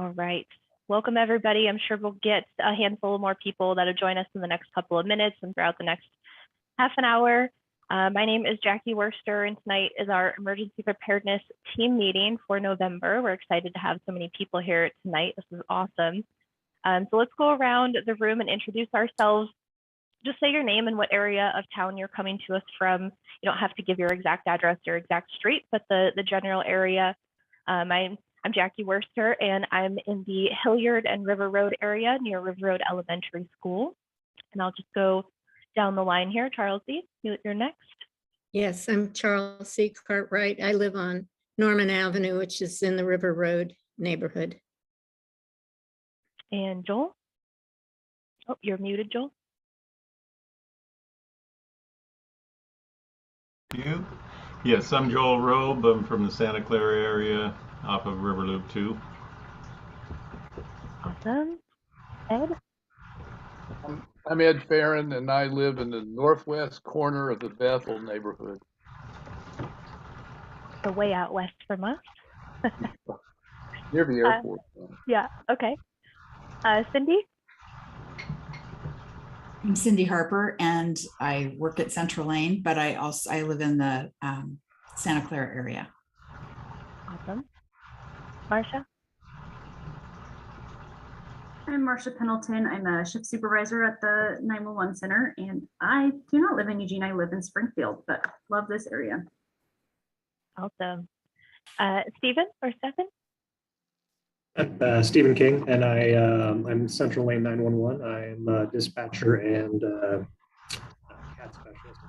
All right. Welcome, everybody. I'm sure we'll get a handful of more people that'll join us in the next couple of minutes and throughout the next half an hour. My name is Jackie Worster, and tonight is our emergency preparedness team meeting for November. We're excited to have so many people here tonight. This is awesome. So let's go around the room and introduce ourselves. Just say your name and what area of town you're coming to us from. You don't have to give your exact address or exact street, but the general area. I'm Jackie Worster, and I'm in the Hilliard and River Road area near River Road Elementary School. And I'll just go down the line here. Charles C., you're next. Yes, I'm Charles C. Cartwright. I live on Norman Avenue, which is in the River Road neighborhood. And Joel? Oh, you're muted, Joel. You? Yes, I'm Joel Robe. I'm from the Santa Clara area off of River Loop 2. Awesome. Ed? I'm Ed Farron, and I live in the northwest corner of the Bethel neighborhood. So way out west from us. Near the airport. Yeah, okay. Cindy? I'm Cindy Harper, and I work at Central Lane, but I live in the Santa Clara area. Awesome. Marcia? I'm Marcia Pendleton. I'm a shift supervisor at the 911 Center, and I do not live in Eugene. I live in Springfield, but love this area. Awesome. Stephen or Stephen? Stephen King, and I'm Central Lane 911. I'm a dispatcher and CAT specialist.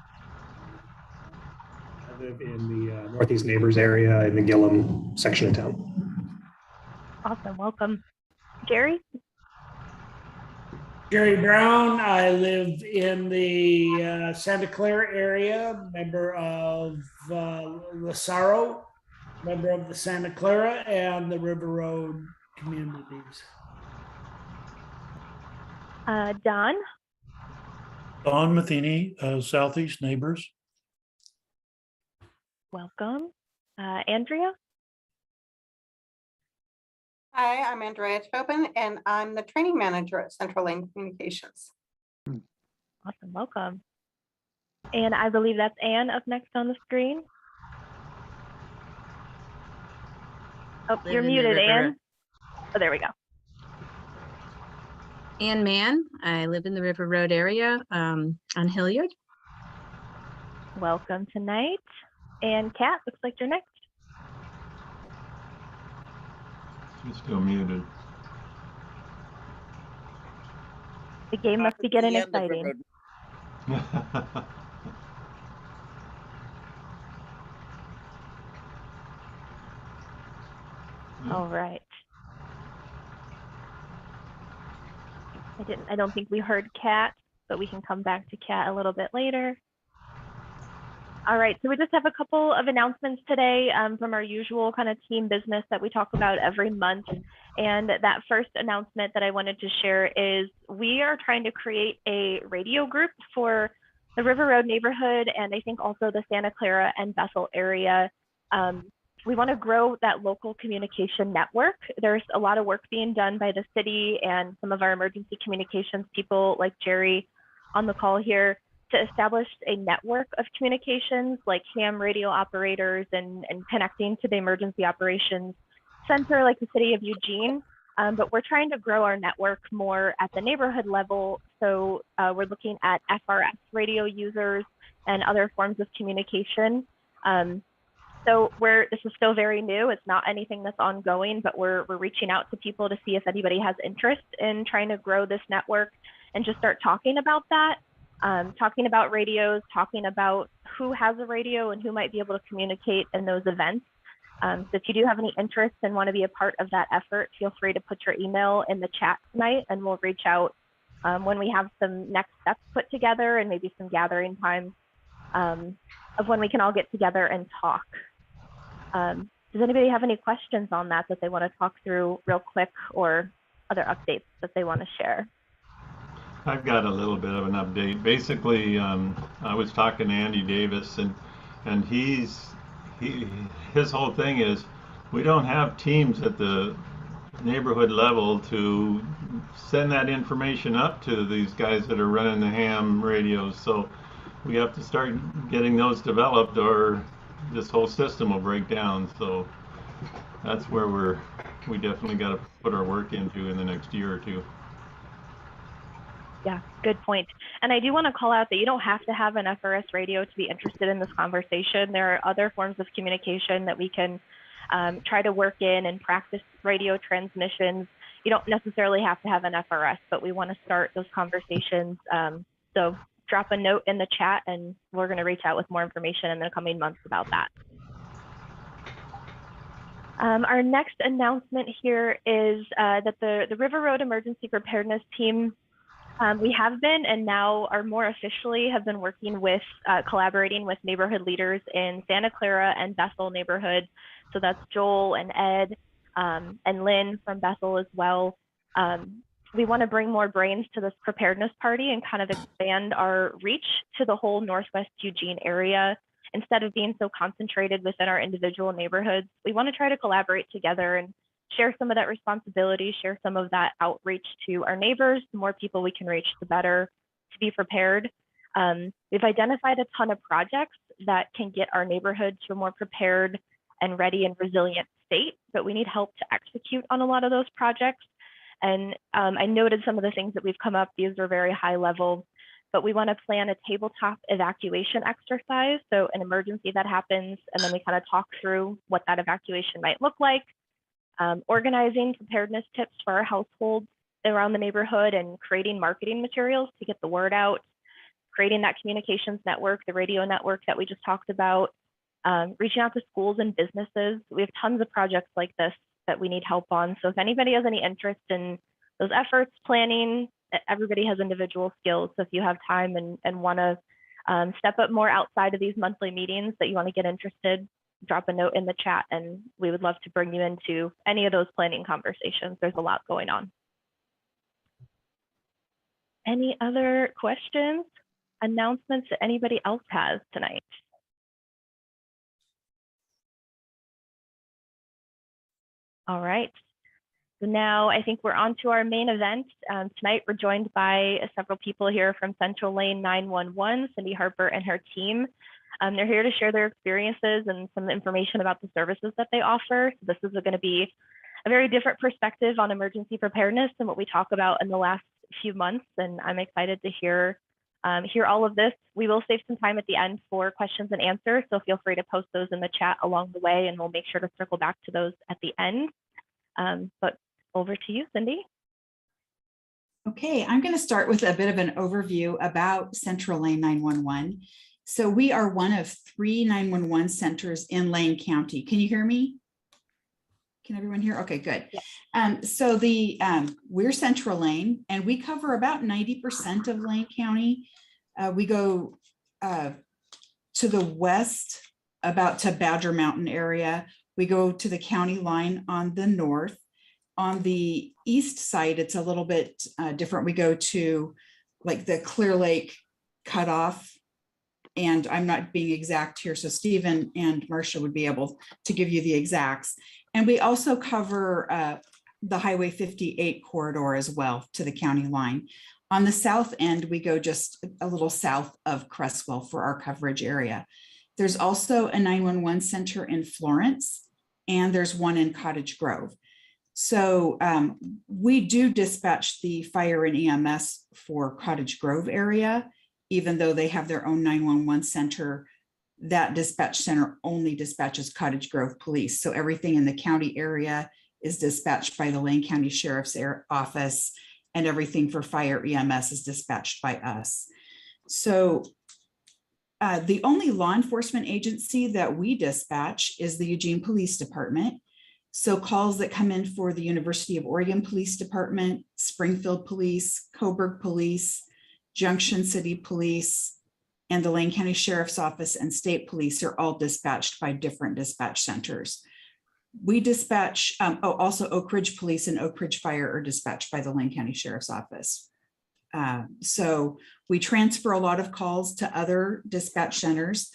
I live in the Northeast Neighbors area in the Gillum section of town. Awesome, welcome. Jerry? Jerry Brown. I live in the Santa Clara area, member of Lazaro, member of the Santa Clara and the River Road communities. Don? Don Matheny, Southeast Neighbors. Welcome. Andrea? Hi, I'm Andrea Tobin, and I'm the training manager at Central Lane Communications. Awesome, welcome. And I believe that's Anne up next on the screen. Oh, you're muted, Anne. Oh, there we go. Ann Mann. I live in the River Road area on Hilliard. Welcome tonight. And Kat, looks like you're next. She's still muted. The game must be getting exciting. All right. I don't think we heard Kat, but we can come back to Kat a little bit later. All right, so we just have a couple of announcements today from our usual kind of team business that we talk about every month. And that first announcement that I wanted to share is we are trying to create a radio group for the River Road neighborhood, and I think also the Santa Clara and Bethel area. We want to grow that local communication network. There's a lot of work being done by the city and some of our emergency communications people like Jerry on the call here to establish a network of communications like ham radio operators and connecting to the emergency operations center like the city of Eugene. But we're trying to grow our network more at the neighborhood level. So we're looking at FRS radio users and other forms of communication. So this is still very new. It's not anything that's ongoing, but we're reaching out to people to see if anybody has interest in trying to grow this network and just start talking about that, talking about radios, talking about who has a radio and who might be able to communicate in those events. So if you do have any interest and want to be a part of that effort, feel free to put your email in the chat tonight and we'll reach out when we have some next steps put together and maybe some gathering times of when we can all get together and talk. Does anybody have any questions on that they want to talk through real quick or other updates that they want to share? I've got a little bit of an update. Basically, I was talking to Andy Davis, and his whole thing is we don't have teams at the neighborhood level to send that information up to these guys that are running the ham radios. So we have to start getting those developed, or this whole system will break down. So that's where we definitely got to put our work into in the next year or two. Yeah, good point. And I do want to call out that you don't have to have an FRS radio to be interested in this conversation. There are other forms of communication that we can try to work in and practice radio transmissions. You don't necessarily have to have an FRS, but we want to start those conversations. So drop a note in the chat and we're going to reach out with more information in the coming months about that. Our next announcement here is that the River Road Emergency Preparedness Team, we have been and now are more officially have been working with, collaborating with neighborhood leaders in Santa Clara and Bethel neighborhoods. So that's Joel and Ed and Lynn from Bethel as well. We want to bring more brains to this preparedness party and kind of expand our reach to the whole Northwest Eugene area. Instead of being so concentrated within our individual neighborhoods, we want to try to collaborate together and share some of that responsibility, share some of that outreach to our neighbors. The more people we can reach, the better to be prepared. We've identified a ton of projects that can get our neighborhood to a more prepared and ready and resilient state, but we need help to execute on a lot of those projects. And I noted some of the things that we've come up. These are very high level, but we want to plan a tabletop evacuation exercise. So an emergency that happens, and then we kind of talk through what that evacuation might look like. Organizing preparedness tips for our households around the neighborhood and creating marketing materials to get the word out, creating that communications network, the radio network that we just talked about, reaching out to schools and businesses. We have tons of projects like this that we need help on. So if anybody has any interest in those efforts, planning, everybody has individual skills. So if you have time and want to step up more outside of these monthly meetings that you want to get interested, drop a note in the chat and we would love to bring you into any of those planning conversations. There's a lot going on. Any other questions, announcements that anybody else has tonight? All right. So now I think we're on to our main event. Tonight we're joined by several people here from Central Lane 911, Cindy Harper and her team. They're here to share their experiences and some information about the services that they offer. So this is going to be a very different perspective on emergency preparedness than what we talk about in the last few months. And I'm excited to hear all of this. We will save some time at the end for questions and answers. So feel free to post those in the chat along the way and we'll make sure to circle back to those at the end. But over to you, Cindy. Okay, I'm going to start with a bit of an overview about Central Lane 911. So we are one of 3 911 centers in Lane County. Can you hear me? Can everyone hear? Okay, good. Yeah. So we're Central Lane and we cover about 90% of Lane County. We go to the west about to Badger Mountain area. We go to the county line on the north. On the east side, it's a little bit different. We go to like the Clear Lake cutoff. And I'm not being exact here, so Stephen and Marcia would be able to give you the exacts. And we also cover the Highway 58 corridor as well to the county line. On the south end, we go just a little south of Cresswell for our coverage area. There's also a 911 center in Florence, and there's one in Cottage Grove. So we do dispatch the fire and EMS for Cottage Grove area, even though they have their own 911 center. That dispatch center only dispatches Cottage Grove Police. So everything in the county area is dispatched by the Lane County Sheriff's Office, and everything for fire EMS is dispatched by us. So the only law enforcement agency that we dispatch is the Eugene Police Department. So calls that come in for the University of Oregon Police Department, Springfield Police, Coburg Police, Junction City Police, and the Lane County Sheriff's Office and State Police are all dispatched by different dispatch centers. We dispatch, also Oak Ridge Police and Oak Ridge Fire are dispatched by the Lane County Sheriff's Office. So we transfer a lot of calls to other dispatch centers.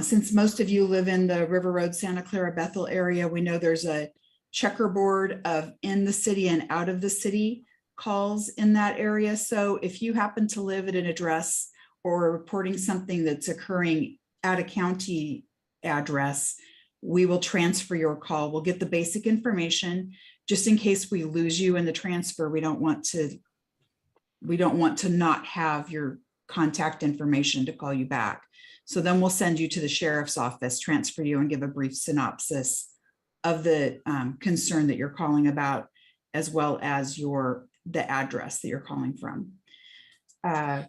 Since most of you live in the River Road, Santa Clara, Bethel area, we know there's a checkerboard of in the city and out of the city calls in that area. So if you happen to live at an address or reporting something that's occurring at a county address, we will transfer your call. We'll get the basic information just in case we lose you in the transfer. We don't want to not have your contact information to call you back. So then we'll send you to the sheriff's office, transfer you, and give a brief synopsis of the concern that you're calling about, as well as the address that you're calling from. Pretty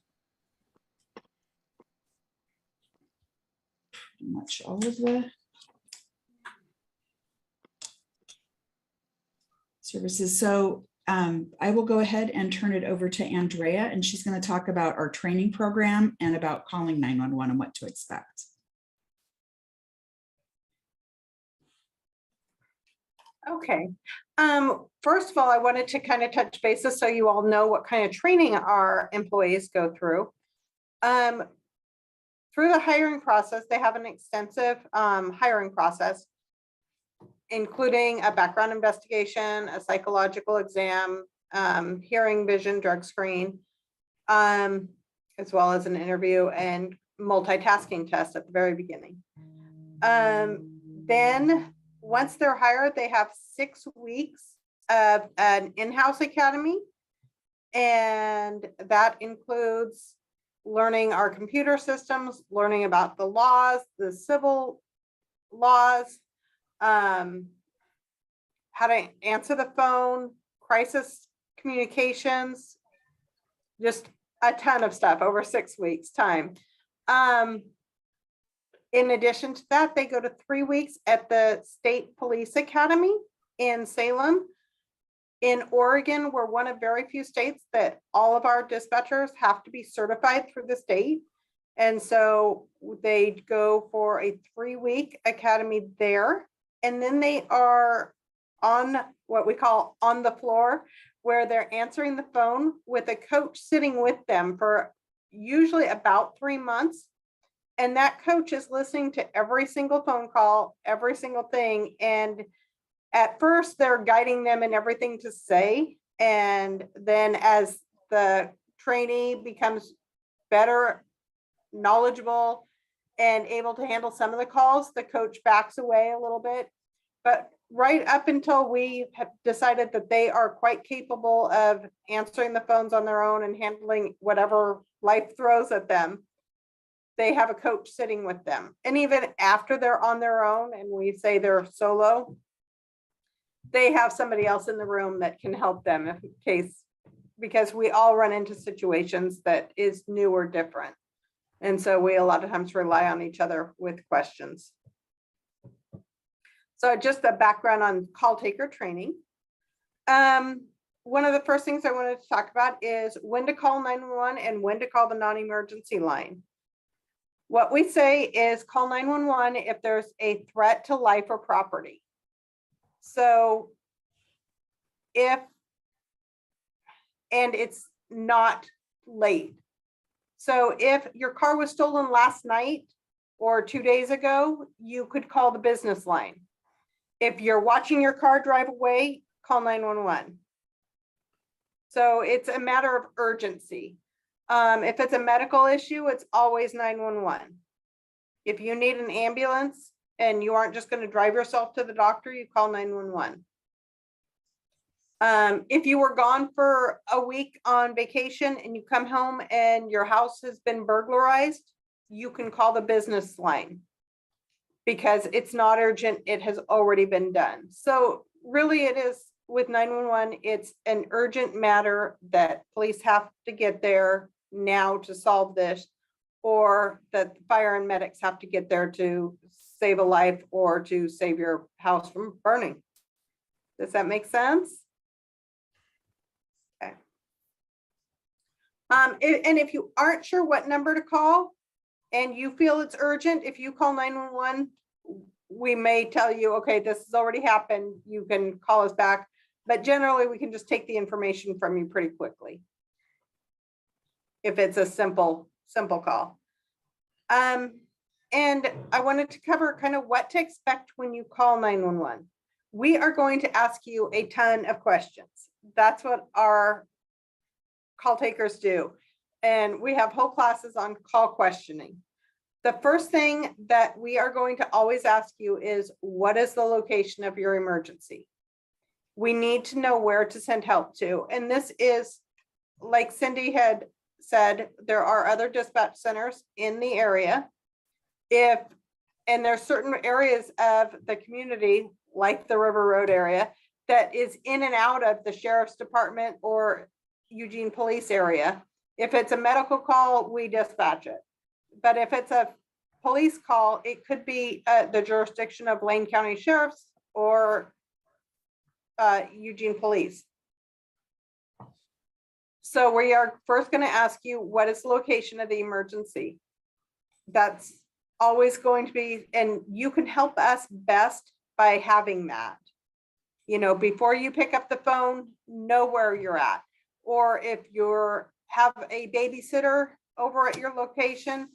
much all of the services. So I will go ahead and turn it over to Andrea, and she's going to talk about our training program and about calling 911 and what to expect. Okay. First of all, I wanted to kind of touch bases so you all know what kind of training our employees go through. Through the hiring process, they have an extensive hiring process, including a background investigation, a psychological exam, hearing, vision, drug screen, as well as an interview and multitasking test at the very beginning. Then once they're hired, they have 6 weeks of an in-house academy, and that includes learning our computer systems, learning about the laws, the civil laws, how to answer the phone, crisis communications, just a ton of stuff over 6 weeks time. In addition to that, they go to 3 weeks at the State Police Academy in Salem. In Oregon, we're one of very few states that all of our dispatchers have to be certified through the state. And so they go for a 3-week academy there. And then they are on what we call on the floor, where they're answering the phone with a coach sitting with them for usually about 3 months. And that coach is listening to every single phone call, every single thing. And at first they're guiding them in everything to say. And then as the trainee becomes better, knowledgeable, and able to handle some of the calls, the coach backs away a little bit. But right up until we have decided that they are quite capable of answering the phones on their own and handling whatever life throws at them, they have a coach sitting with them. And even after they're on their own and we say they're solo, they have somebody else in the room that can help them in case, because we all run into situations that is new or different. And so we a lot of times rely on each other with questions. So just a background on call taker training. One of the first things I wanted to talk about is when to call 911 and when to call the non-emergency line. What we say is call 911 if there's a threat to life or property. So and it's not late. So if your car was stolen last night or 2 days ago, you could call the business line. If you're watching your car drive away, call 911. So it's a matter of urgency. If it's a medical issue, it's always 911. If you need an ambulance and you aren't just going to drive yourself to the doctor, you call 911. If you were gone for a week on vacation and you come home and your house has been burglarized, you can call the business line because it's not urgent. It has already been done. So really it is with 911, it's an urgent matter that police have to get there now to solve this, or that fire and medics have to get there to save a life or to save your house from burning. Does that make sense? Okay. And if you aren't sure what number to call and you feel it's urgent, if you call 911, we may tell you, okay, this has already happened. You can call us back, but generally we can just take the information from you pretty quickly if it's a simple call. And I wanted to cover kind of what to expect when you call 911. we are going to ask you a ton of questions. That's what our call takers do. And we have whole classes on call questioning. The first thing that we are going to always ask you is, what is the location of your emergency? We need to know where to send help to. And this is, like Cindy had said, there are other dispatch centers in the area. And there's certain areas of the community, like the River Road area, that is in and out of the sheriff's department or Eugene police area. If it's a medical call, we dispatch it. But if it's a police call, it could be the jurisdiction of Lane County Sheriff's or Eugene Police. So we are first going to ask you, what is the location of the emergency? That's always going to be, and you can help us best by having that. You know, before you pick up the phone, know where you're at. Or if you're have a babysitter over at your location,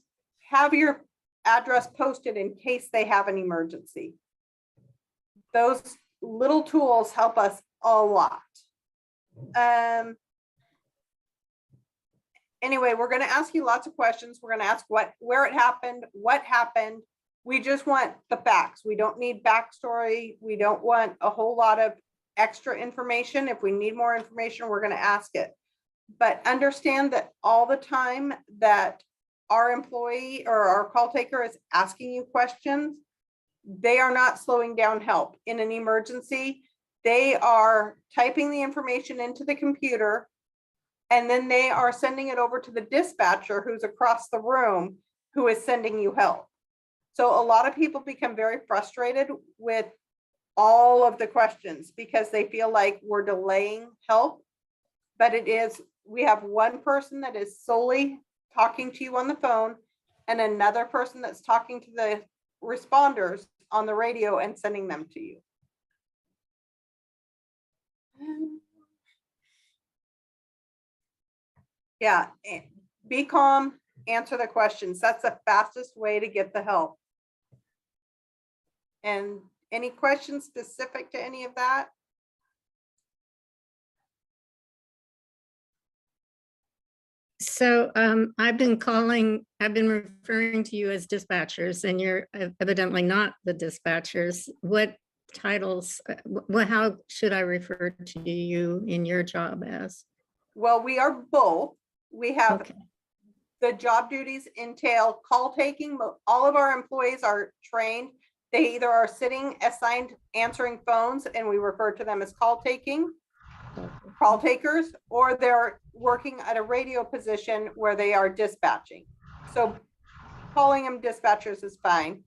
have your address posted in case they have an emergency. Those little tools help us a lot. Anyway, we're going to ask you lots of questions. We're going to ask where it happened, what happened. We just want the facts. We don't need backstory. We don't want a whole lot of extra information. If we need more information, we're going to ask it. But understand that all the time that our employee or our call taker is asking you questions, they are not slowing down help. In an emergency, they are typing the information into the computer, and then they are sending it over to the dispatcher who's across the room, who is sending you help. So a lot of people become very frustrated with all of the questions because they feel like we're delaying help. But it is, we have one person that is solely talking to you on the phone and another person that's talking to the responders on the radio and sending them to you. Yeah, be calm, answer the questions. That's the fastest way to get the help. And any questions specific to any of that? So I've been referring to you as dispatchers, and you're evidently not the dispatchers. What titles, how should I refer to you in your job as? Well, we are both. We have Okay. the job duties entail call taking. All of our employees are trained. They either are sitting assigned answering phones, and we refer to them as call takers, or they're working at a radio position where they are dispatching. So calling them dispatchers is fine.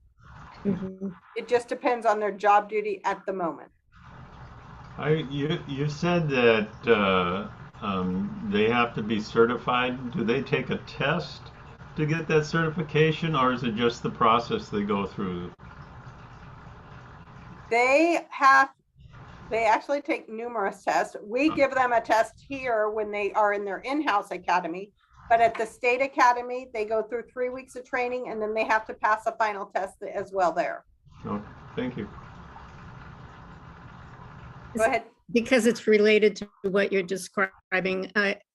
Mm-hmm. It just depends on their job duty at the moment. You said that they have to be certified. Do they take a test to get that certification, or is it just the process they go through? They actually take numerous tests. We give them a test here when they are in their in-house academy, but at the state academy, they go through 3 weeks of training, and then they have to pass a final test as well there. Oh, thank you. Go ahead. Because it's related to what you're describing.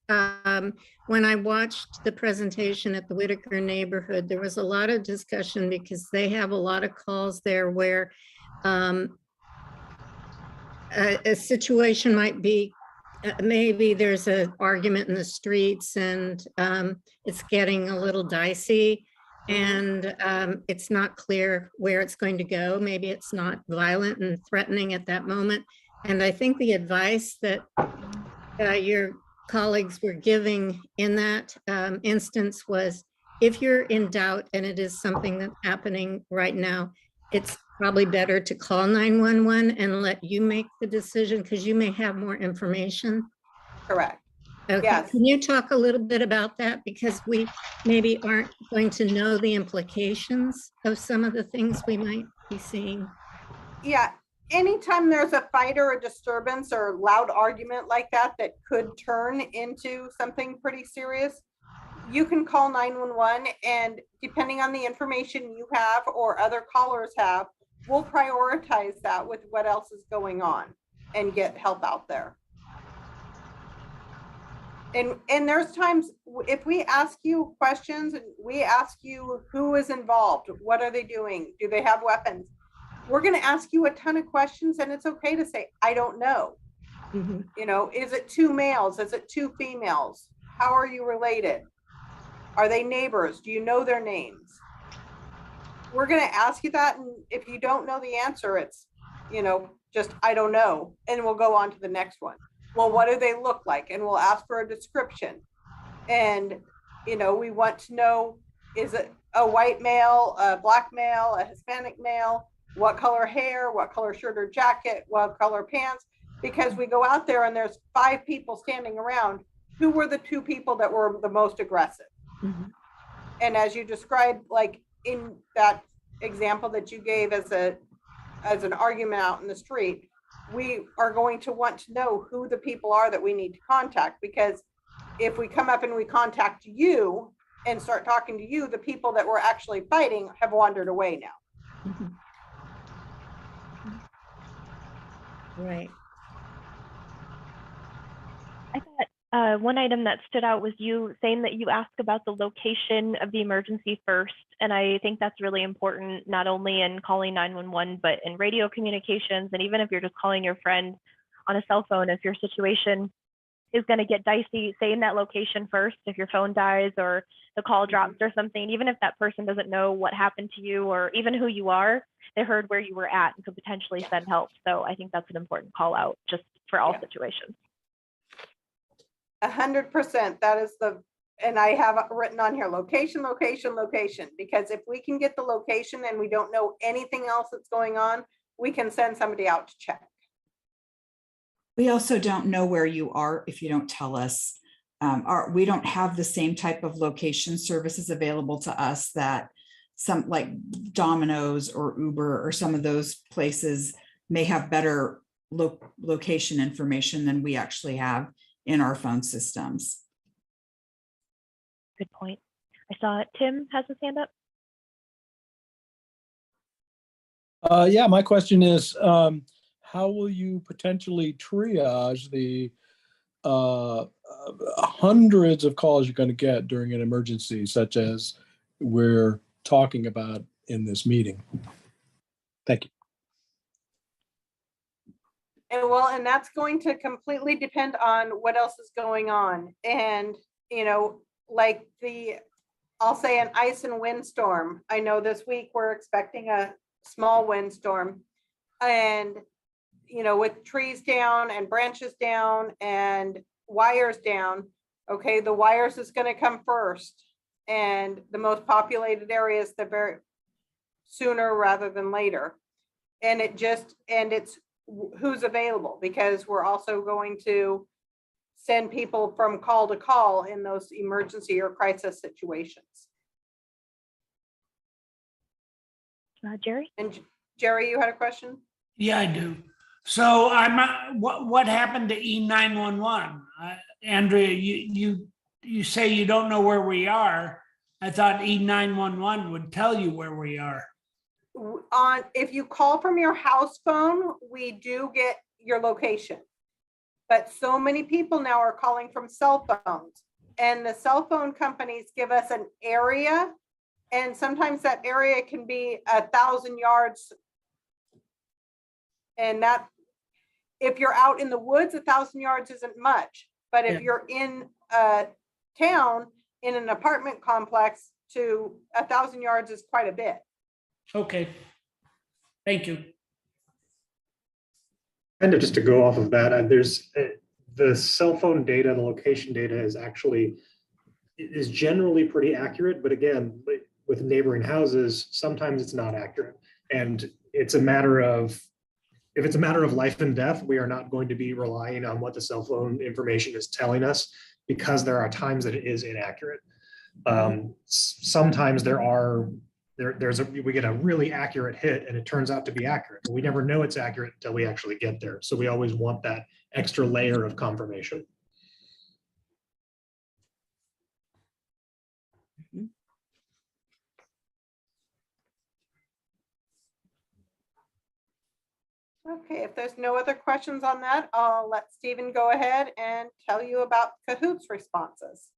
When I watched the presentation at the Whitaker neighborhood, there was a lot of discussion because they have a lot of calls there where a situation might be, maybe there's an argument in the streets and it's getting a little dicey, and it's not clear where it's going to go. Maybe it's not violent and threatening at that moment. And I think the advice that your colleagues were giving in that instance was, if you're in doubt and it is something that's happening right now, it's probably better to call 911 and let you make the decision because you may have more information. Correct. Okay. Yes. Can you talk a little bit about that? Because we maybe aren't going to know the implications of some of the things we might be seeing. Yeah. Anytime there's a fight or a disturbance or loud argument like that, that could turn into something pretty serious, you can call 911, and depending on the information you have or other callers have, we'll prioritize that with what else is going on and get help out there. And there's times if we ask you questions and we ask you who is involved, what are they doing? Do they have weapons? We're going to ask you a ton of questions, and it's okay to say, I don't know. Mhm. You know, is it 2 males? Is it 2 females? How are you related? Are they neighbors? Do you know their names? We're going to ask you that. And if you don't know the answer, it's, you know, just, I don't know. And we'll go on to the next one. Well, what do they look like? And we'll ask for a description. And, you know, we want to know, is it a white male, a black male, a Hispanic male? What color hair, what color shirt or jacket, what color pants? Because we go out there and there's 5 people standing around. Who were the 2 people that were the most aggressive? Mhm. And as you described, like in that example that you gave as an argument out in the street, we are going to want to know who the people are that we need to contact, because if we come up and we contact you and start talking to you, the people that were actually fighting have wandered away now. Mhm. Right. I thought one item that stood out was you saying that you asked about the location of the emergency first. And I think that's really important, not only in calling 911, but in radio communications. And even if you're just calling your friend on a cell phone, if your situation is going to get dicey, saying that location first, if your phone dies or the call drops or something, even if that person doesn't know what happened to you or even who you are, they heard where you were at and could potentially send help. So I think that's an important call out just for all situations. 100%. That is and I have written on here, location, location, location, because if we can get the location and we don't know anything else that's going on, we can send somebody out to check. We also don't know where you are if you don't tell us. We don't have the same type of location services available to us that some like Domino's or Uber or some of those places may have better location information than we actually have in our phone systems. Good point. I saw Tim has his hand up. Yeah, my question is, how will you potentially triage the hundreds of calls you're going to get during an emergency, such as we're talking about in this meeting? Thank you. And that's going to completely depend on what else is going on. And, you know, like I'll say an ice and windstorm. I know this week we're expecting a small windstorm, and, you know, with trees down and branches down and wires down, okay, the wires is going to come first, and the most populated areas the very sooner rather than later. And it's who's available, because we're also going to send people from call to call in those emergency or crisis situations. Jerry? And Jerry, you had a question? Yeah, I do. So what happened to E911? Andrea, you say you don't know where we are. I thought E911 would tell you where we are. If you call from your house phone, we do get your location. But so many people now are calling from cell phones, and the cell phone companies give us an area, and sometimes that area can be 1,000 yards. And that, if you're out in the woods, 1,000 yards isn't much. But if you're in a town, in an apartment complex, to 1,000 yards is quite a bit. Okay. Thank you. And just to go off of that, there's the cell phone data, the location data is generally pretty accurate, but again, with neighboring houses, sometimes it's not accurate. And it's a matter of, if it's a matter of life and death, we are not going to be relying on what the cell phone information is telling us, because there are times that it is inaccurate. Sometimes we get a really accurate hit and it turns out to be accurate, but we never know it's accurate until we actually get there. So we always want that extra layer of confirmation. Okay, if there's no other questions on that, I'll let Stephen go ahead and tell you about Cahoots responses.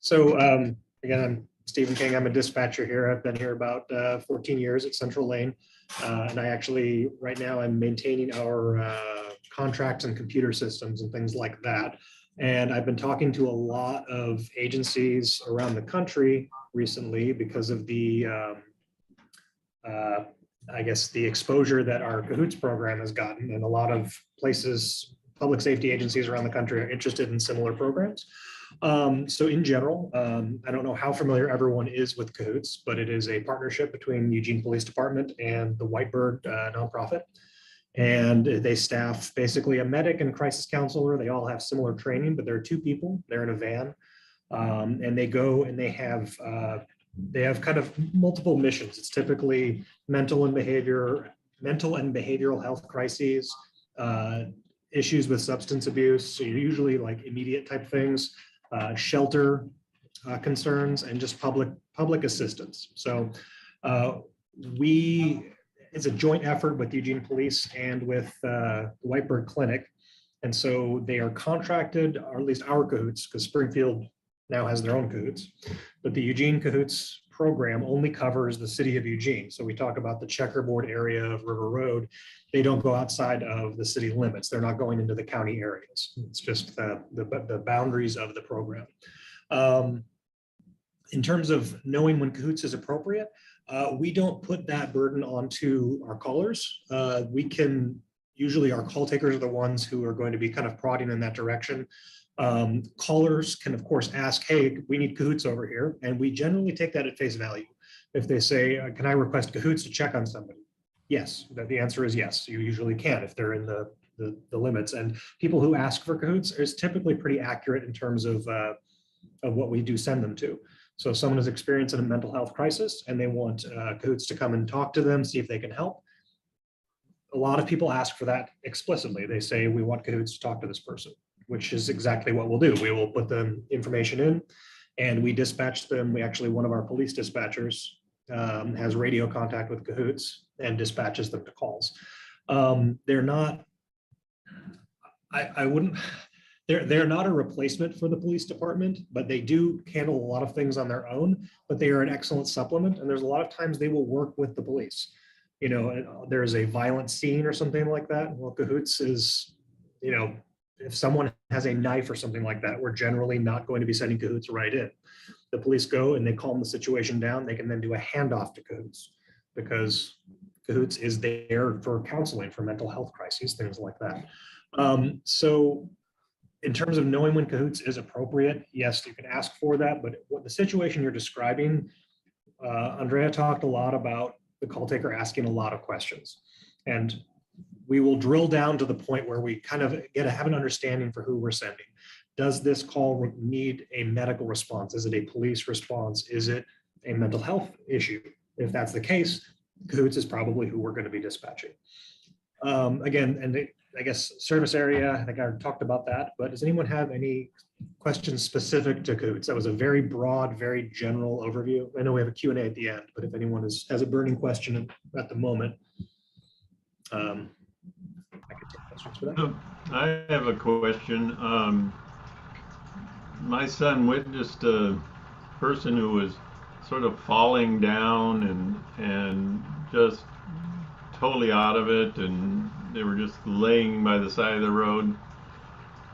So again, I'm Stephen King. I'm a dispatcher here. I've been here about 14 years at Central Lane. And I actually, right now, I'm maintaining our contracts and computer systems and things like that. And I've been talking to a lot of agencies around the country recently because of the, I guess, the exposure that our Cahoots program has gotten. And a lot of places, public safety agencies around the country are interested in similar programs. So in general, I don't know how familiar everyone is with Cahoots, but it is a partnership between Eugene Police Department and the Whitebird nonprofit. And they staff basically a medic and crisis counselor. They all have similar training, but there are two people. They're in a van, and they go and they have kind of multiple missions. It's typically mental and behavioral health crises, issues with substance abuse. So usually like immediate type things. Shelter concerns, and just public assistance. So it's a joint effort with Eugene Police and with the Whitebird Clinic. And so they are contracted, or at least our Cahoots, because Springfield now has their own Cahoots, but the Eugene Cahoots program only covers the city of Eugene. So we talk about the checkerboard area of River Road. They don't go outside of the city limits. They're not going into the county areas. It's just the boundaries of the program. In terms of knowing when Cahoots is appropriate, we don't put that burden onto our callers. Usually our call takers are the ones who are going to be kind of prodding in that direction. Callers can of course ask, hey, we need Cahoots over here. And we generally take that at face value. If they say, can I request Cahoots to check on somebody? Yes, the answer is yes. You usually can if they're in the limits. And people who ask for Cahoots is typically pretty accurate in terms of what we do send them to. So if someone is experiencing a mental health crisis and they want Cahoots to come and talk to them, see if they can help. A lot of people ask for that explicitly. They say, we want Cahoots to talk to this person, which is exactly what we'll do. We will put the information in and we dispatch them. One of our police dispatchers has radio contact with Cahoots and dispatches them to calls. They're not, they're not a replacement for the police department, but they do handle a lot of things on their own, but they are an excellent supplement. And there's a lot of times they will work with the police. You know, there's a violent scene or something like that. Well, Cahoots is, you know, if someone has a knife or something like that, we're generally not going to be sending Cahoots right in. The police go and they calm the situation down. They can then do a handoff to Cahoots because Cahoots is there for counseling for mental health crises, things like that. So in terms of knowing when Cahoots is appropriate, yes, you can ask for that. But what the situation you're describing, Andrea talked a lot about the call taker asking a lot of questions. And we will drill down to the point where we kind of have an understanding for who we're sending. Does this call need a medical response? Is it a police response? Is it a mental health issue? If that's the case, Cahoots is probably who we're going to be dispatching. Again, and I guess service area, I think I talked about that, but does anyone have any questions specific to Cahoots? That was a very broad, very general overview. I know we have a Q&A at the end, but if anyone has a burning question at the moment, I could take questions for that. I have a question. My son witnessed a person who was sort of falling down and just totally out of it, and they were just laying by the side of the road.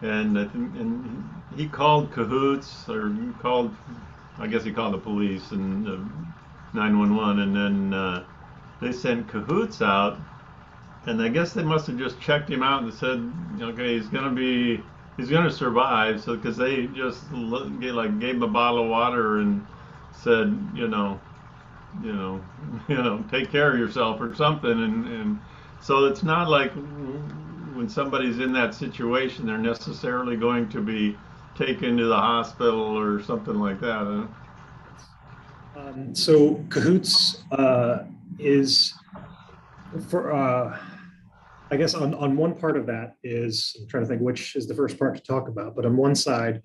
And I think, and he called Cahoots, or I guess he called the police and 911, and then they sent Cahoots out. And I guess they must have just checked him out and said, okay, he's gonna survive. So because they just gave him a bottle of water and said, take care of yourself or something. And so it's not like when somebody's in that situation, they're necessarily going to be taken to the hospital or something like that. So Cahoots is for, I guess on one part of that is, I'm trying to think which is the first part to talk about, but on one side,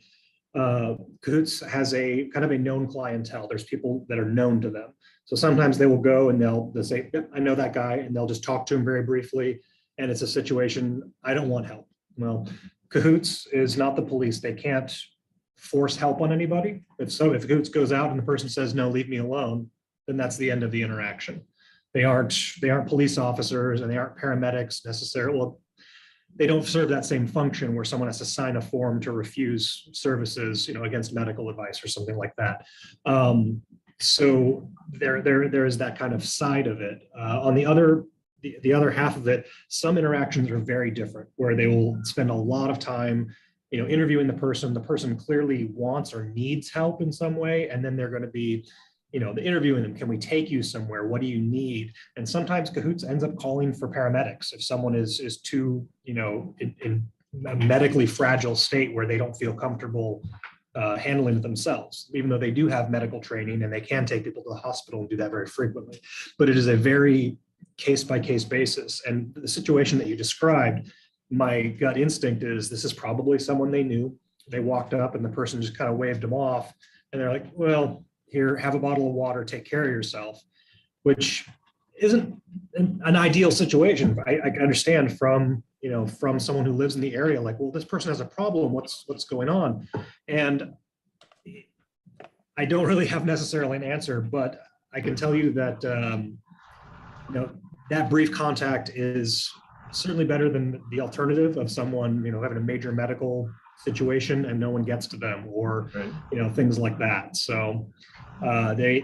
Cahoots has a kind of a known clientele. There's people that are known to them. So sometimes they will go and they'll say, yep, I know that guy, and they'll just talk to him very briefly. And it's a situation, I don't want help. Well, Cahoots is not the police. They can't force help on anybody. If Cahoots goes out and the person says, no, leave me alone, then that's the end of the interaction. They aren't police officers and they aren't paramedics necessarily. Well, they don't serve that same function where someone has to sign a form to refuse services, against medical advice or something like that. So there is that kind of side of it. On the other half of it, some interactions are very different, where they will spend a lot of time, interviewing the person. The person clearly wants or needs help in some way, and then they're going to be, the interviewing them. Can we take you somewhere? What do you need? And sometimes Cahoots ends up calling for paramedics if someone is too, in a medically fragile state where they don't feel comfortable handling it themselves, even though they do have medical training and they can take people to the hospital and do that very frequently. But it is a very case-by-case basis. And the situation that you described, my gut instinct is this is probably someone they knew. They walked up and the person just kind of waved them off. And they're like, well, here, have a bottle of water, take care of yourself, which isn't an ideal situation. I understand from someone who lives in the area, like, well, this person has a problem. What's going on? And I don't really have necessarily an answer, but I can tell you that, that brief contact is certainly better than the alternative of someone, having a major medical situation and no one gets to them, or, things like that. So they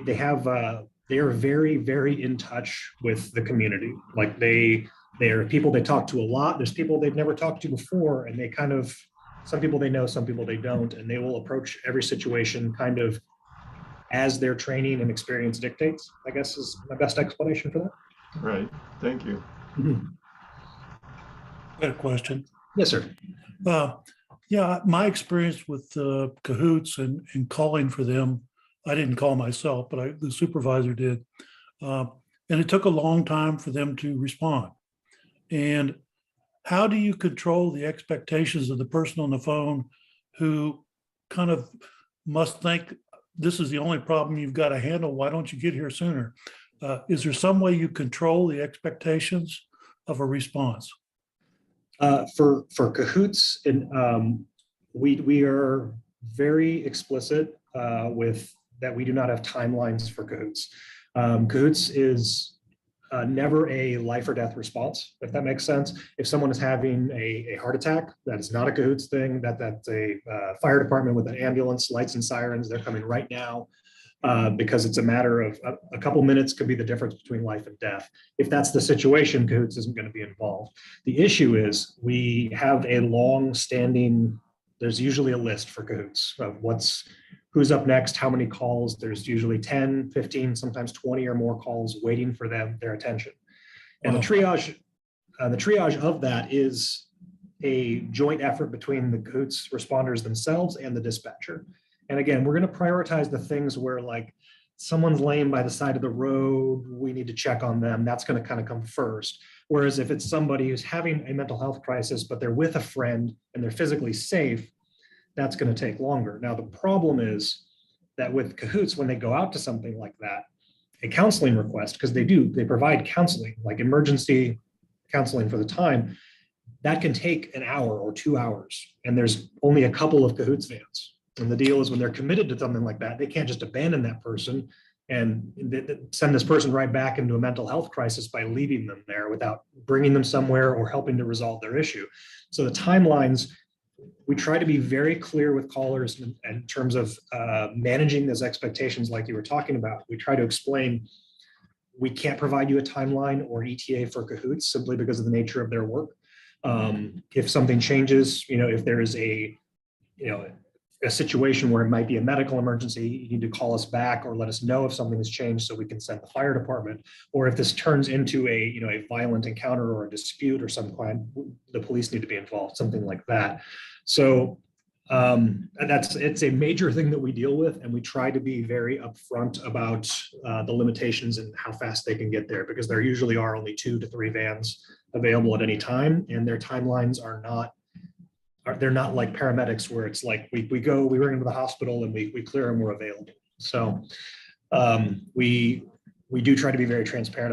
are very, very in touch with the community. Like they are people they talk to a lot. There's people they've never talked to before, and they some people they know, some people they don't, and they will approach every situation kind of as their training and experience dictates, I guess is my best explanation for that. Right, thank you. Mm-hmm. I got a question. Yes, sir. Yeah, my experience with Cahoots and calling for them, I didn't call myself, but the supervisor did. And it took a long time for them to respond. And how do you control the expectations of the person on the phone who kind of must think this is the only problem you've got to handle? Why don't you get here sooner? Is there some way you control the expectations of a response? For Cahoots, we are very explicit with that we do not have timelines for Cahoots. Cahoots is never a life or death response, if that makes sense. If someone is having a heart attack, that is not a Cahoots thing. That's a fire department with an ambulance, lights and sirens. They're coming right now. Because it's a matter of a couple minutes could be the difference between life and death. If that's the situation, Cahoots isn't going to be involved. The issue is we have a long-standing, there's usually a list for Cahoots of who's up next, how many calls. There's usually 10, 15, sometimes 20 or more calls waiting for their attention. And the triage of that is a joint effort between the Cahoots responders themselves and the dispatcher. And again, we're going to prioritize the things where, like, someone's laying by the side of the road, we need to check on them. That's going to kind of come first. Whereas if it's somebody who's having a mental health crisis, but they're with a friend and they're physically safe, that's going to take longer. Now, the problem is that with Cahoots, when they go out to something like that, a counseling request, because they provide counseling, like emergency counseling for the time, that can take an hour or 2 hours. And there's only a couple of Cahoots vans. And the deal is when they're committed to something like that, they can't just abandon that person and send this person right back into a mental health crisis by leaving them there without bringing them somewhere or helping to resolve their issue. So the timelines, we try to be very clear with callers in terms of managing those expectations like you were talking about. We try to explain we can't provide you a timeline or an ETA for Cahoots simply because of the nature of their work. If something changes, if there is a situation where it might be a medical emergency, you need to call us back or let us know if something has changed so we can send the fire department. Or if this turns into a violent encounter or a dispute or some kind, the police need to be involved, something like that. So it's a major thing that we deal with, and we try to be very upfront about the limitations and how fast they can get there, because there usually are only 2 to 3 vans available at any time, and their timelines they're not like paramedics where it's like we ring into the hospital and we clear them, we're available. So we we do try to be very transparent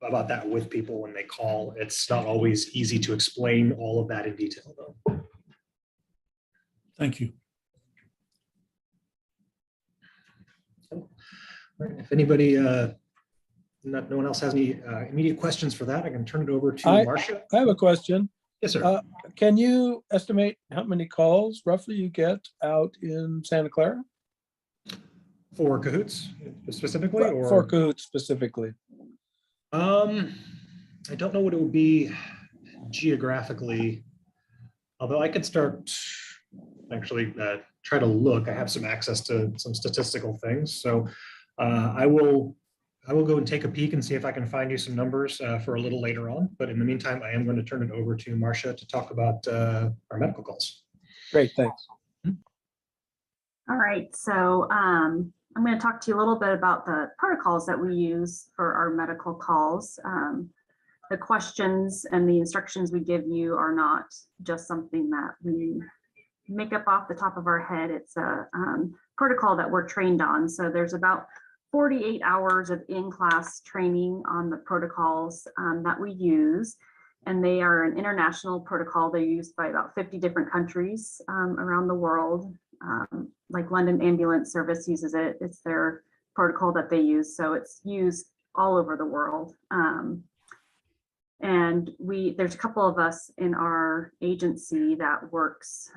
about that with people when they call. It's not always easy to explain all of that in detail, though. Thank you. Right, if anybody, no one else has any immediate questions for that, I can turn it over to Marcia. I have a question. Yes, sir. Can you estimate how many calls roughly you get out in Santa Clara? For Cahoots specifically, or for Cahoots specifically? I don't know what it would be geographically, although I could start actually try to look. I have some access to some statistical things, so I will go and take a peek and see if I can find you some numbers for a little later on. But in the meantime, I am going to turn it over to Marcia to talk about our medical calls. Great, thanks. All right, so I'm going to talk to you a little bit about the protocols that we use for our medical calls. The questions and the instructions we give you are not just something that we make up off the top of our head. It's a protocol that we're trained on. So there's about 48 hours of in-class training on the protocols that we use. And they are an international protocol. They're used by about 50 different countries around the world. Like London Ambulance Service uses it. It's their protocol that they use. So it's used all over the world. And there's a couple of us in our agency that works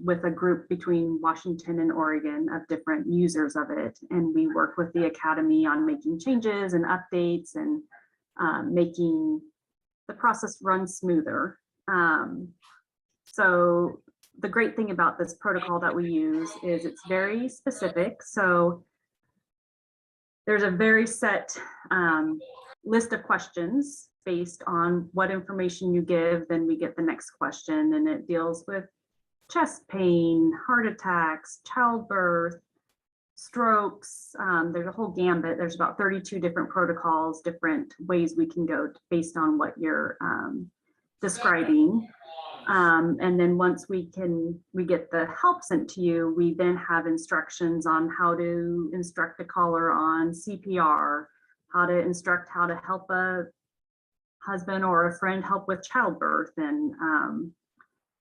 with a group between Washington and Oregon of different users of it. And we work with the Academy on making changes and updates and making the process run smoother. So the great thing about this protocol that we use is it's very specific. So there's a very set list of questions based on what information you give, then we get the next question, and it deals with chest pain, heart attacks, childbirth, strokes. There's a whole gambit. There's about 32 different protocols, different ways we can go based on what you're describing. And then once we get the help sent to you, we then have instructions on how to instruct a caller on CPR, how to instruct how to help a husband or a friend help with childbirth. And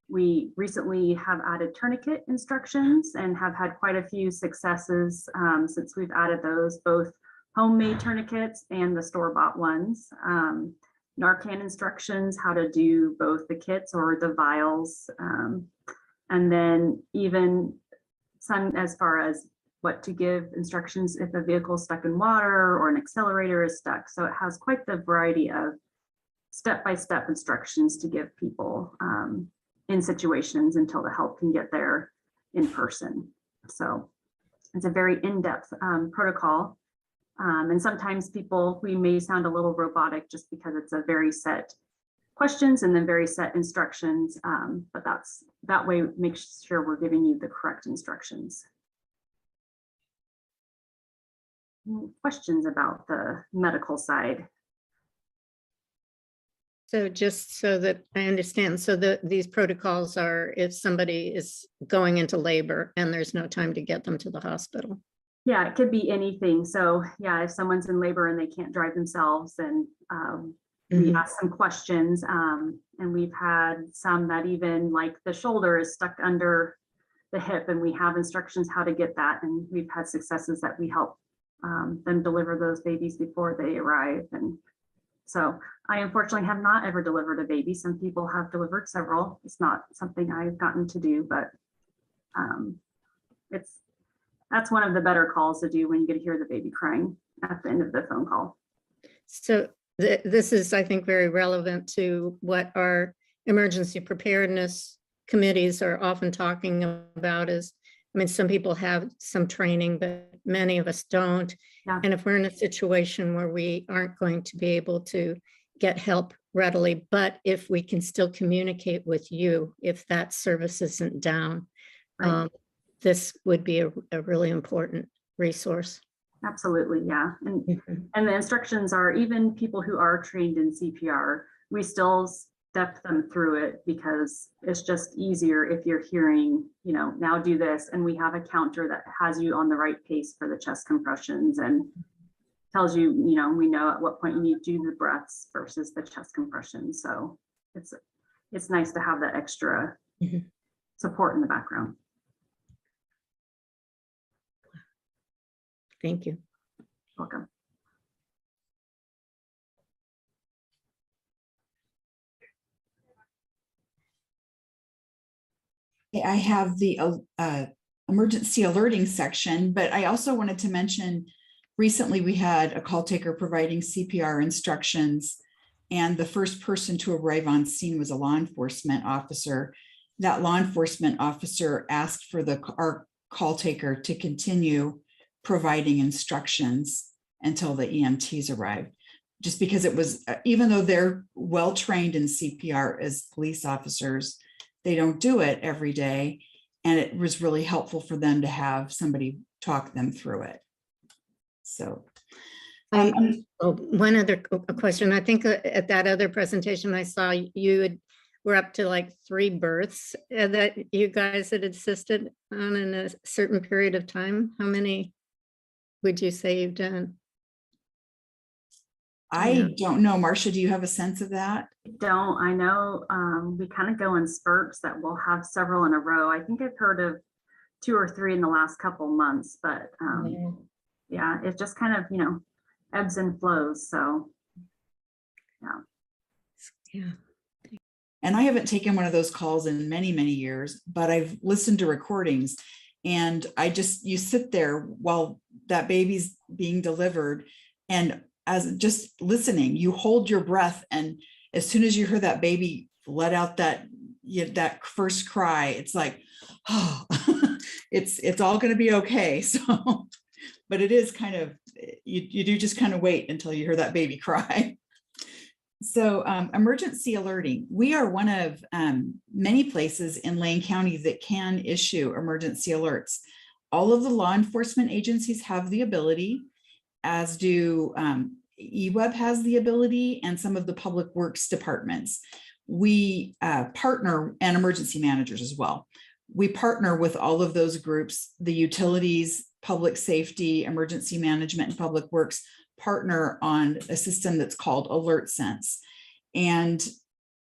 we recently have added tourniquet instructions and have had quite a few successes since we've added those, both homemade tourniquets and the store-bought ones. Narcan instructions, how to do both the kits or the vials. And then even some as far as what to give instructions if a vehicle is stuck in water or an accelerator is stuck. So it has quite the variety of step-by-step instructions to give people in situations until the help can get there in person. So it's a very in-depth protocol. And sometimes we may sound a little robotic just because it's a very set questions and then very set instructions, but that way makes sure we're giving you the correct instructions. Questions about the medical side? So just so that I understand, so these protocols are if somebody is going into labor and there's no time to get them to the hospital. Yeah, it could be anything. So yeah, if someone's in labor and they can't drive themselves, then we ask some questions. And we've had some that even like the shoulder is stuck under the hip and we have instructions how to get that. And we've had successes that we help them deliver those babies before they arrive. And so I unfortunately have not ever delivered a baby. Some people have delivered several. It's not something I've gotten to do, but that's one of the better calls to do when you get to hear the baby crying at the end of the phone call. So this is, I think, very relevant to what our emergency preparedness committees are often talking about is, I mean, some people have some training, but many of us don't. Yeah. And if we're in a situation where we aren't going to be able to get help readily, but if we can still communicate with you, if that service isn't down, Right. This would be a really important resource. Absolutely, yeah. And the instructions are, even people who are trained in CPR, we still step them through it because it's just easier if you're hearing, now do this. And we have a counter that has you on the right pace for the chest compressions. And tells you, you know, we know at what point you need to do the breaths versus the chest compression. So it's nice to have that extra support in the background. Thank you. Welcome. I have the emergency alerting section, but I also wanted to mention recently we had a call taker providing CPR instructions, and the first person to arrive on scene was a law enforcement officer. That law enforcement officer asked for our call taker to continue providing instructions until the EMTs arrived, just because it was, even though they're well trained in CPR as police officers, they don't do it every day. And it was really helpful for them to have somebody talk them through it. So. One other question. I think at that other presentation I saw, were up to like 3 births that you guys had assisted on in a certain period of time. How many would you say you've done? I don't know. Marcia, do you have a sense of that? I know we kind of go in spurts that we'll have several in a row. I think I've heard of 2 or 3 in the last couple months, but yeah, it just kind of, you know, ebbs and flows. So yeah. And I haven't taken one of those calls in many, many years, but I've listened to recordings, and you sit there while that baby's being delivered, and as just listening, you hold your breath, and as soon as you hear that baby let out that first cry, it's like, oh, it's all going to be okay. So, but it is kind of, you do just kind of wait until you hear that baby cry. So emergency alerting, we are one of many places in Lane County that can issue emergency alerts. All of the law enforcement agencies have the ability, as do EWEB has the ability, and some of the public works departments. We partner, and emergency managers as well. We partner with all of those groups, the utilities, public safety, emergency management, and public works partner on a system that's called AlertSense. And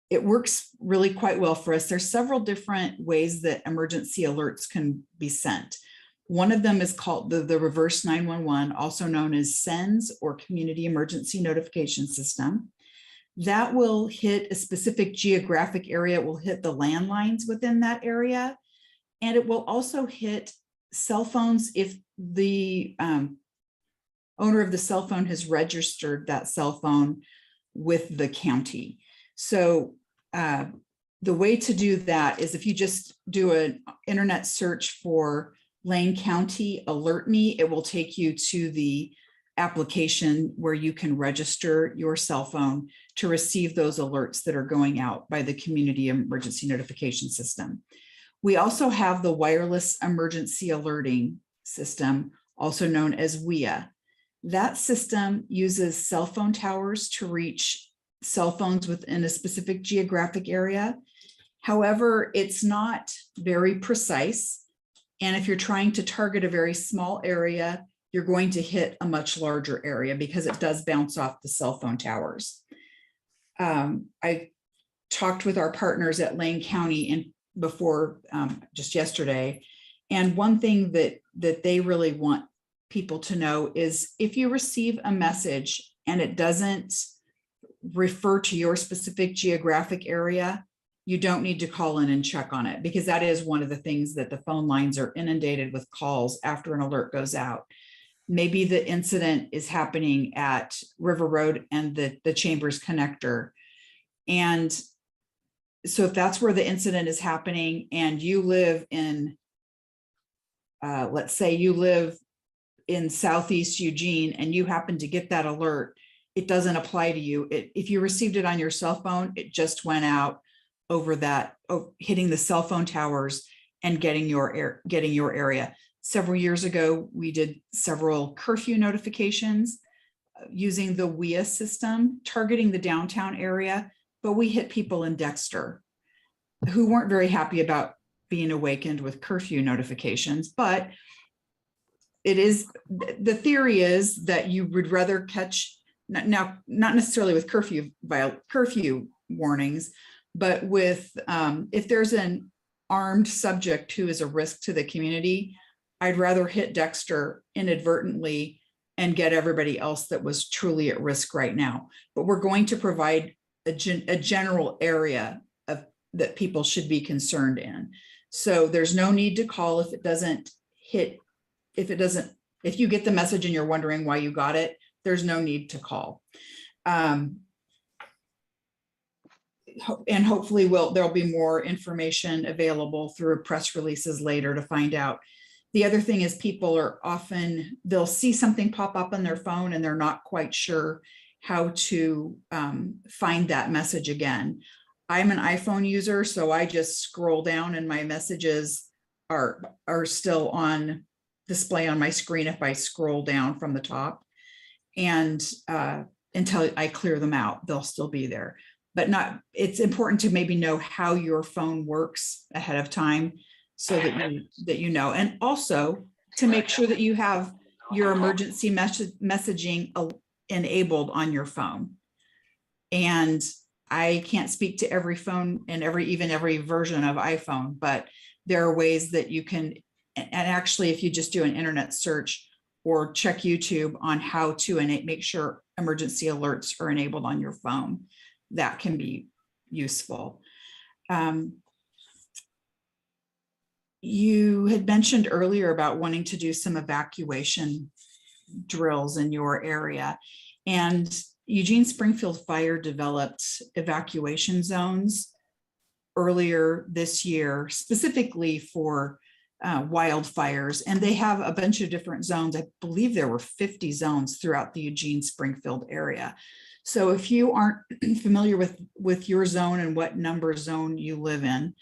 it works really quite well for us. There's several different ways that emergency alerts can be sent. One of them is called the reverse 911, also known as SENS, or Community Emergency Notification System. That will hit a specific geographic area. It will hit the landlines within that area. And it will also hit cell phones if the owner of the cell phone has registered that cell phone with the county. So the way to do that is if you just do an internet search for Lane County Alert Me, it will take you to the application where you can register your cell phone to receive those alerts that are going out by the Community Emergency Notification System. We also have the Wireless Emergency Alerting System, also known as WEA. That system uses cell phone towers to reach cell phones within a specific geographic area. However, it's not very precise. And if you're trying to target a very small area, you're going to hit a much larger area because it does bounce off the cell phone towers. I talked with our partners at Lane County and before just yesterday. And one thing that they really want people to know is if you receive a message and it doesn't refer to your specific geographic area, you don't need to call in and check on it, because that is one of the things that the phone lines are inundated with calls after an alert goes out. Maybe the incident is happening at River Road and the Chambers connector. And so if that's where the incident is happening and you live in, let's say you live in Southeast Eugene and you happen to get that alert, it doesn't apply to you. If you received it on your cell phone, it just went out over that, hitting the cell phone towers and getting your area. Several years ago, we did several curfew notifications using the WEA system, targeting the downtown area, but we hit people in Dexter who weren't very happy about being awakened with curfew notifications. But it is, the theory is that you would rather catch, now, not necessarily with curfew warnings, but with, if there's an armed subject who is a risk to the community, I'd rather hit Dexter inadvertently and get everybody else that was truly at risk right now. But we're going to provide a general area of that people should be concerned in. So there's no need to call if it doesn't hit, if you get the message and you're wondering why you got it, there's no need to call. And hopefully there'll be more information available through press releases later to find out. The other thing is people are often, they'll see something pop up on their phone and they're not quite sure how to find that message again. I'm an iPhone user, so I just scroll down and my messages are still on display on my screen if I scroll down from the top. And until I clear them out, they'll still be there. But it's important to maybe know how your phone works ahead of time so that you know, and also to make sure that you have your emergency messaging enabled on your phone. And I can't speak to every phone and even every version of iPhone, but there are ways that you can, and actually if you just do an internet search or check YouTube on how to make sure emergency alerts are enabled on your phone, that can be useful. You had mentioned earlier about wanting to do some evacuation drills in your area, and Eugene Springfield Fire developed evacuation zones earlier this year, specifically for wildfires, and they have a bunch of different zones. I believe there were 50 zones throughout the Eugene Springfield area. So if you aren't familiar with your zone and what number zone you live in,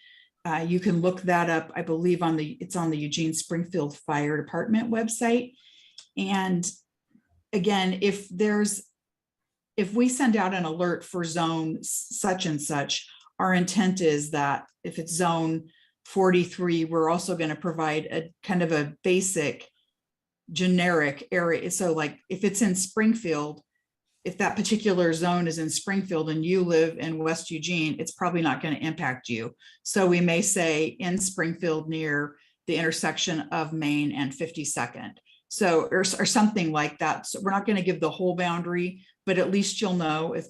you can look that up. I believe it's on the Eugene Springfield Fire Department website. And again, if we send out an alert for zone such and such, our intent is that if it's zone 43, we're also going to provide a kind of a basic generic area. So like if it's in Springfield, if that particular zone is in Springfield and you live in West Eugene, it's probably not going to impact you. So we may say in Springfield near the intersection of Main and 52nd. So, or something like that. So we're not going to give the whole boundary, but at least you'll know if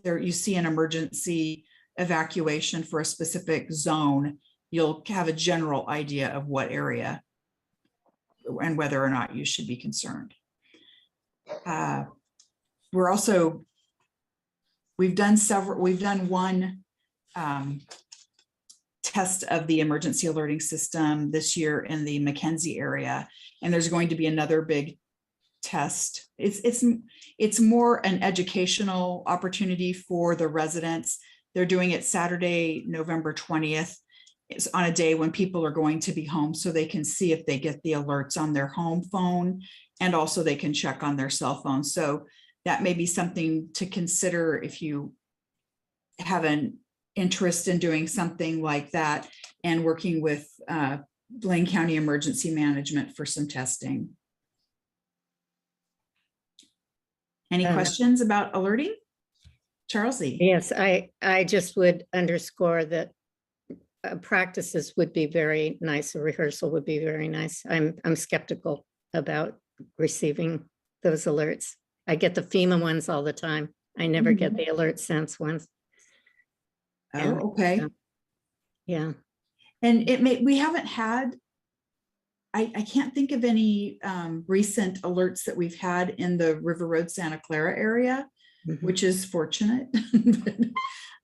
you see an emergency evacuation for a specific zone, you'll have a general idea of what area and whether or not you should be concerned. We've done one test of the emergency alerting system this year in the McKenzie area, and there's going to be another big test. It's more an educational opportunity for the residents. They're doing it Saturday, November 20th. It's on a day when people are going to be home, so they can see if they get the alerts on their home phone, and also they can check on their cell phone. So that may be something to consider if you have an interest in doing something like that and working with Blaine County Emergency Management for some testing. Any questions about alerting? Charles-y? Yes, I just would underscore that practices would be very nice. A rehearsal would be very nice. I'm skeptical about receiving those alerts. I get the FEMA ones all the time. I never get the Alert Sense ones. Oh, okay. Yeah. And we haven't had, I can't think of any recent alerts that we've had in the River Road, Santa Clara area, which is fortunate.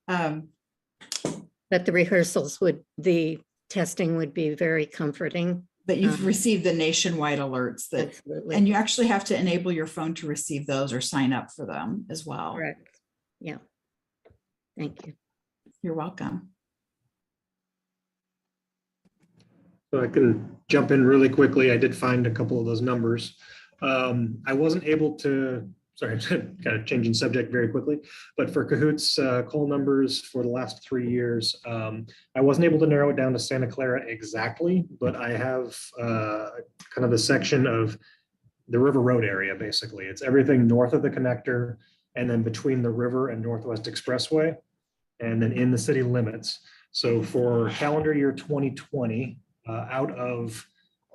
But the rehearsals the testing would be very comforting. But you've received the nationwide alerts Absolutely. And you actually have to enable your phone to receive those or sign up for them as well. Correct. Yeah. Thank you. You're welcome. So I can jump in really quickly. I did find a couple of those numbers. I wasn't able to sorry, kind of changing subject very quickly, but for Cahoots call numbers for the last 3 years, I wasn't able to narrow it down to Santa Clara exactly, but I have kind of a section of the River Road area, basically. It's everything north of the connector and then between the river and Northwest Expressway, and then in the city limits. So for calendar year 2020, out of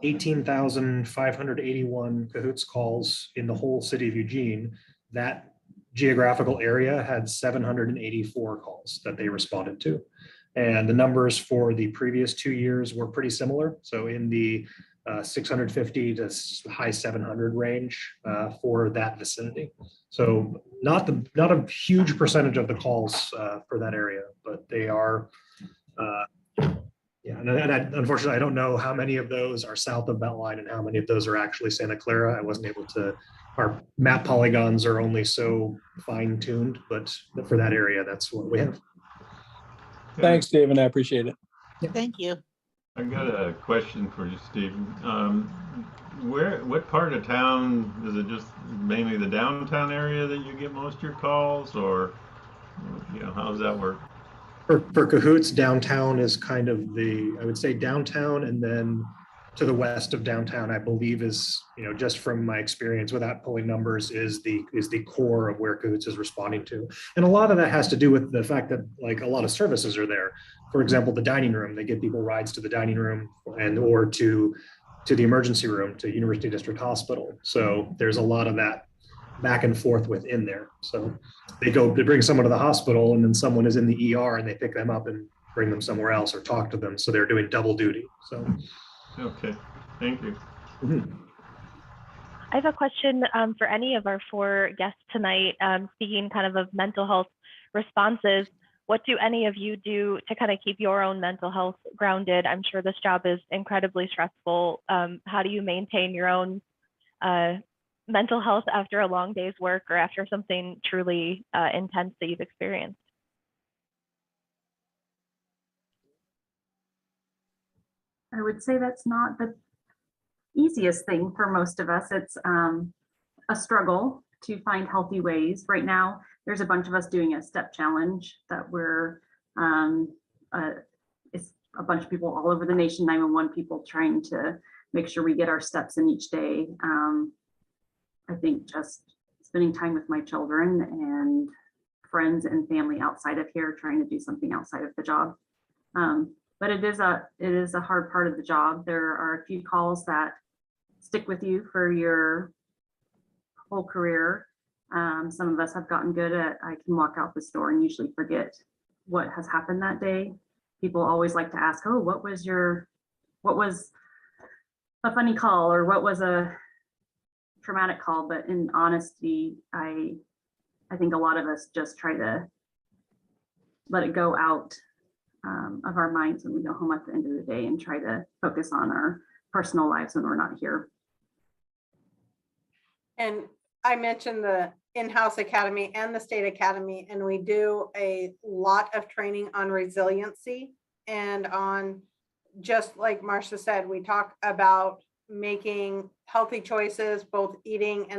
18,581 Cahoots calls in the whole city of Eugene, that geographical area had 784 calls that they responded to. And the numbers for the previous 2 years were pretty similar. So in the 650 to high 700 range for that vicinity. So not a huge percentage of the calls for that area, but they are, yeah. And unfortunately, I don't know how many of those are south of Beltline and how many of those are actually Santa Clara. I wasn't able to. Our map polygons are only so fine tuned, but for that area, that's what we have. Thanks, David. I appreciate it. Thank you. I've got a question for you, Stephen. What part of town, is it just mainly the downtown area that you get most of your calls, or, you know, how does that work? For Cahoots, downtown is kind of I would say downtown, and then to the west of downtown, I believe is, you know, just from my experience without pulling numbers, is the core of where Cahoots is responding to. And a lot of that has to do with the fact that like a lot of services are there. For example, the dining room, they give people rides to the dining room or to the emergency room, to University District Hospital. So there's a lot of that back and forth within there. So they bring someone to the hospital, and then someone is in the ER and they pick them up and bring them somewhere else or talk to them. So they're doing double duty. So. Okay, thank you. Mm-hmm. I have a question for any of our 4 guests tonight. Speaking kind of mental health responses, what do any of you do to kind of keep your own mental health grounded? I'm sure this job is incredibly stressful. How do you maintain your own mental health after a long day's work or after something truly intense that you've experienced? I would say that's not the easiest thing for most of us. It's a struggle to find healthy ways. Right now, there's a bunch of us doing a step challenge that we're, it's a bunch of people all over the nation, 911 people trying to make sure we get our steps in each day. I think just spending time with my children and friends and family outside of here, trying to do something outside of the job. But it is a hard part of the job. There are a few calls that stick with you for your whole career. Some of us have gotten good at, I can walk out the store and usually forget what has happened that day. People always like to ask, oh, what was a funny call, or what was a traumatic call? But in honesty, I think a lot of us just try to let it go out of our minds when we go home at the end of the day, and try to focus on our personal lives when we're not here. And I mentioned the in-house academy and the state academy, and we do a lot of training on resiliency and on, just like Marcia said, we talk about making healthy choices, both eating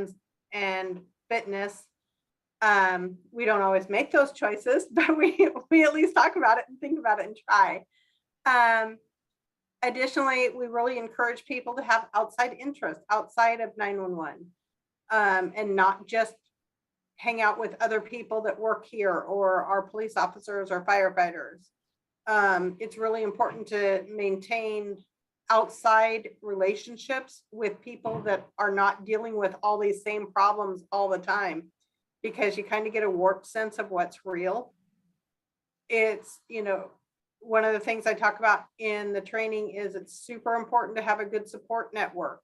and fitness. We don't always make those choices, but we at least talk about it and think about it and try. Additionally, we really encourage people to have outside interests outside of 911, and not just hang out with other people that work here or our police officers or firefighters. It's really important to maintain outside relationships with people that are not dealing with all these same problems all the time, because you kind of get a warped sense of what's real. It's, you know, one of the things I talk about in the training is it's super important to have a good support network.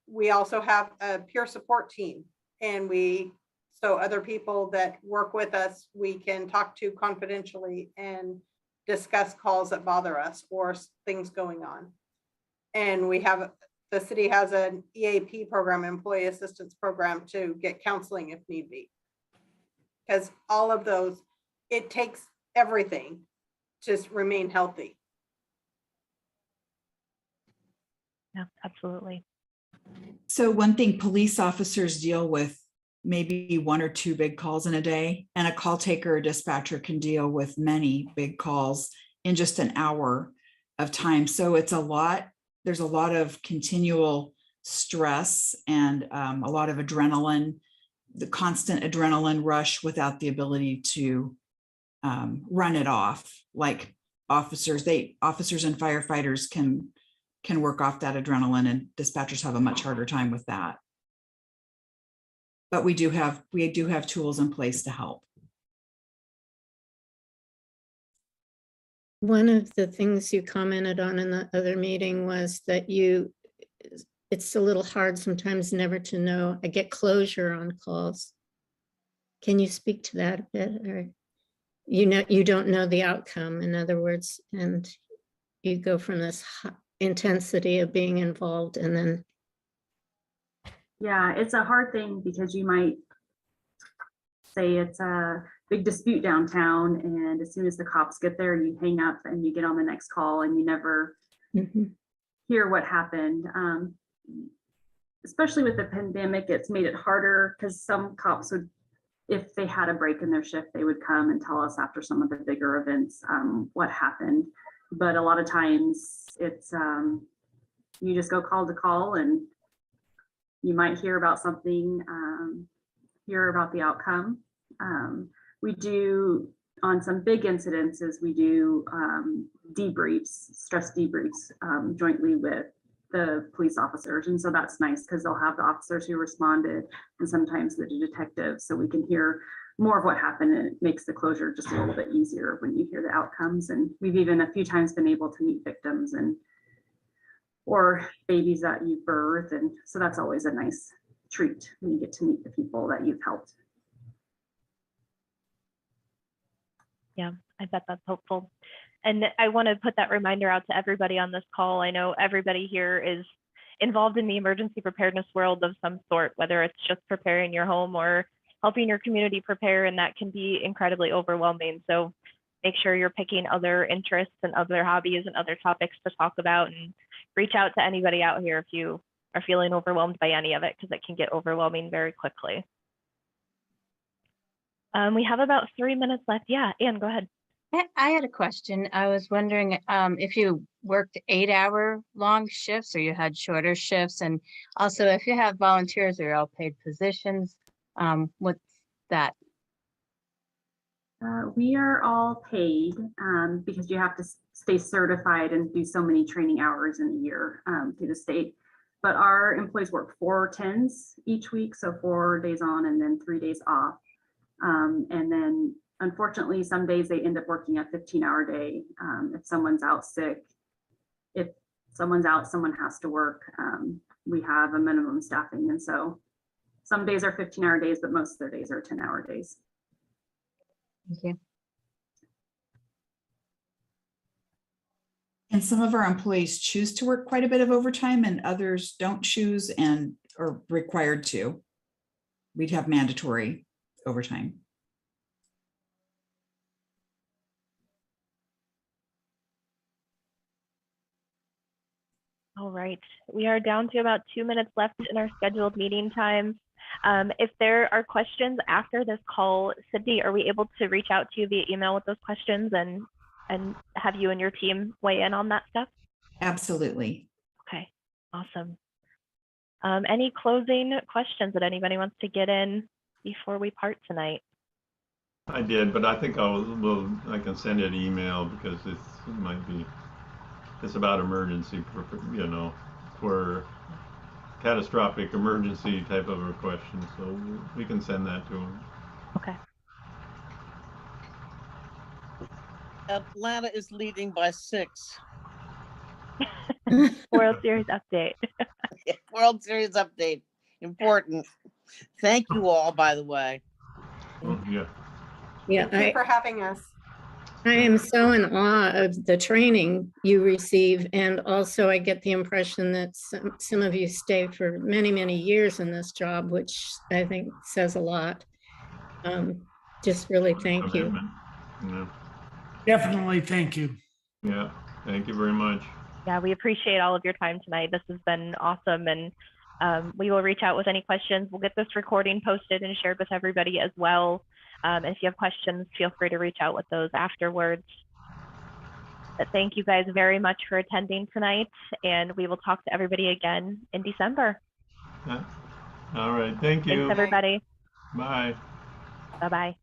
We also have a peer support team, and so other people that work with us, we can talk to confidentially and discuss calls that bother us or things going on. And the city has an EAP program, employee assistance program, to get counseling if need be. Because all of those, it takes everything to remain healthy. Yeah, absolutely. So one thing police officers deal with maybe 1 or 2 big calls in a day, and a call taker or dispatcher can deal with many big calls in just an hour of time. So it's a lot. There's a lot of continual stress and a lot of adrenaline, the constant adrenaline rush without the ability to run it off. Like officers and firefighters can work off that adrenaline, and dispatchers have a much harder time with that. But we do have tools in place to help. One of the things you commented on in the other meeting was that it's a little hard sometimes never to know. I get closure on calls. Can you speak to that a bit? Or you don't know the outcome, in other words, and you go from this intensity of being involved and then. Yeah, it's a hard thing because you might say it's a big dispute downtown, and as soon as the cops get there, you hang up and you get on the next call and you never hear what happened. Especially with the pandemic, it's made it harder because some cops would, if they had a break in their shift, they would come and tell us after some of the bigger events what happened. But a lot of times it's you just go call to call, and you might hear about something, hear about the outcome. We do, on some big incidences, we do debriefs, stress debriefs jointly with the police officers. And so that's nice because they'll have the officers who responded and sometimes the detectives, so we can hear more of what happened, and it makes the closure just a little bit easier when you hear the outcomes. And we've even a few times been able to meet victims or babies that you've birthed. And so that's always a nice treat when you get to meet the people that you've helped. Yeah, I bet that's helpful. And I want to put that reminder out to everybody on this call. I know everybody here is involved in the emergency preparedness world of some sort, whether it's just preparing your home or helping your community prepare, and that can be incredibly overwhelming. So make sure you're picking other interests and other hobbies and other topics to talk about, and reach out to anybody out here if you are feeling overwhelmed by any of it, because it can get overwhelming very quickly. We have about 3 minutes left. Yeah, Anne, go ahead. I had a question. I was wondering if you worked 8-hour long shifts or you had shorter shifts, and also if you have volunteers or all paid positions, what's that? We are all paid because you have to stay certified and do so many training hours in a year through the state. But our employees work 4 10s each week, so 4 days on and then 3 days off. And then unfortunately, some days they end up working a 15-hour day. If someone's out sick, if someone's out, someone has to work. We have a minimum staffing. And so some days are 15-hour days, but most of their days are 10-hour days. Thank you. And some of our employees choose to work quite a bit of overtime, and others don't choose and are required to. We'd have mandatory overtime. All right, we are down to about 2 minutes left in our scheduled meeting time. If there are questions after this call, Sydney, are we able to reach out to you via email with those questions and have you and your team weigh in on that stuff? Absolutely. Okay, awesome. Any closing questions that anybody wants to get in before we part tonight? I did, but I think I can send it an email because it's about emergency, for catastrophic emergency type of a question. So we can send that to them. Okay. Atlanta is leading by 6. World Series update. World Series update. Important. Thank you all, by the way. Oh, yeah. Yeah, Thank you for having us. I am so in awe of the training you receive. And also I get the impression that some of you stay for many, many years in this job, which I think says a lot. Just really thank you. Yeah. Definitely, thank you. Yeah, thank you very much. Yeah, we appreciate all of your time tonight. This has been awesome, and We will reach out with any questions. We'll get this recording posted and shared with everybody as well. And if you have questions, feel free to reach out with those afterwards. But thank you guys very much for attending tonight, and we will talk to everybody again in December. Yeah. All right. Thank you. Thanks, everybody. Bye. Bye-bye.